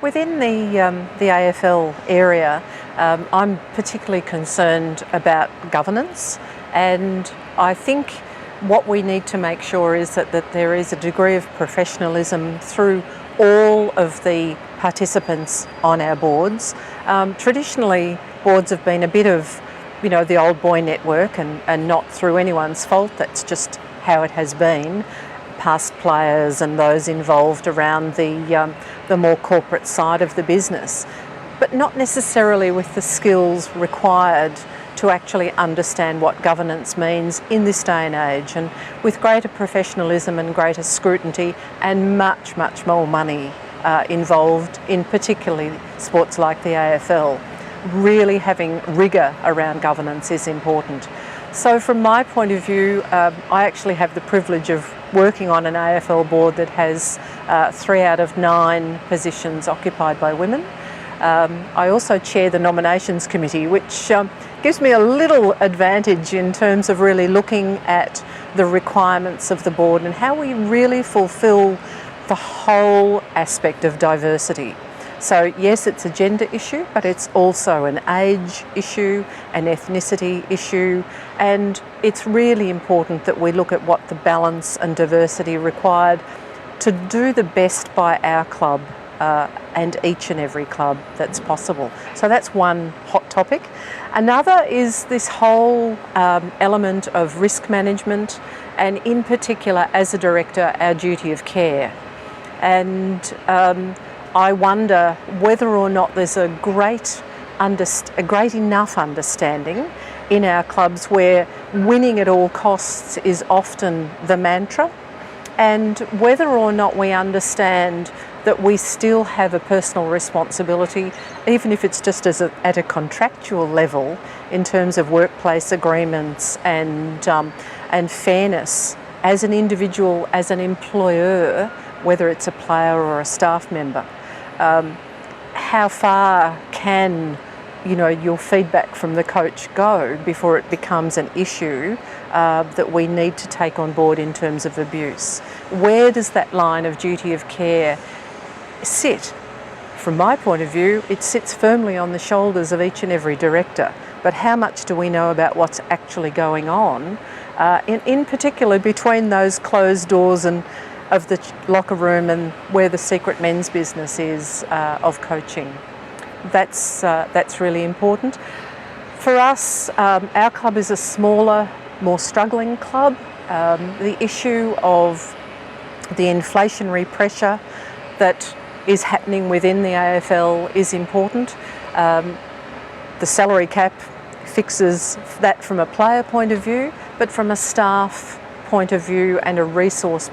Within the AFL area, I'm particularly concerned about governance, and I think what we need to make sure is that there is a degree of professionalism through all of the participants on our boards. Traditionally, boards have been a bit of, the old boy network, and not through anyone's fault. That's just how it has been. Past players and those involved around the more corporate side of the business, but not necessarily with the skills required to actually understand what governance means in this day and age, and with greater professionalism and greater scrutiny and much, much more money involved in particularly sports like the AFL. Really having rigour around governance is important. So from my point of view, I actually have the privilege of working on an AFL board that has 3 out of 9 positions occupied by women. I also chair the nominations committee, which gives me a little advantage in terms of really looking at the requirements of the board and how we really fulfil the whole aspect of diversity. So yes, it's a gender issue, but it's also an age issue, an ethnicity issue, and it's really important that we look at what the balance and diversity required to do the best by our club and each and every club that's possible. So that's one hot topic. Another is this whole element of risk management, and in particular, as a director, our duty of care. And I wonder whether or not there's a great enough understanding in our clubs where winning at all costs is often the mantra, and whether or not we understand that we still have a personal responsibility, even if it's just at a contractual level, in terms of workplace agreements and fairness as an individual, as an employer, whether it's a player or a staff member. How far can your feedback from the coach go before it becomes an issue that we need to take on board in terms of abuse? Where does that line of duty of care sit? From my point of view, it sits firmly on the shoulders of each and every director. But how much do we know about what's actually going on, in particular between those closed doors and of the locker room and where the secret men's business is of coaching? That's really important. For us, our club is a smaller, more struggling club. The issue of the inflationary pressure that is happening within the AFL is important. The salary cap fixes that from a player point of view, but from a staff point of view and a resource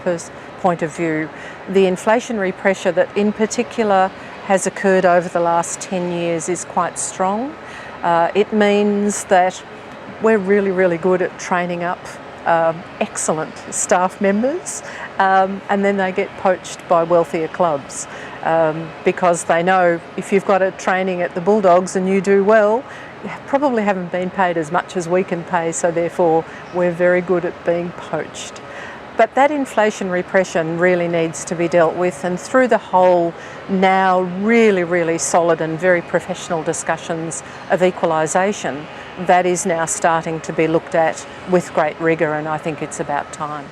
point of view, the inflationary pressure that in particular has occurred over the last 10 years is quite strong. It means that we're really, really good at training up excellent staff members, and then they get poached by wealthier clubs because they know if you've got a training at the Bulldogs and you do well, you probably haven't been paid as much as we can pay, so therefore we're very good at being poached. But that inflationary pressure really needs to be dealt with, and through the whole now really, really solid and very professional discussions of equalisation, that is now starting to be looked at with great rigour, and I think it's about time.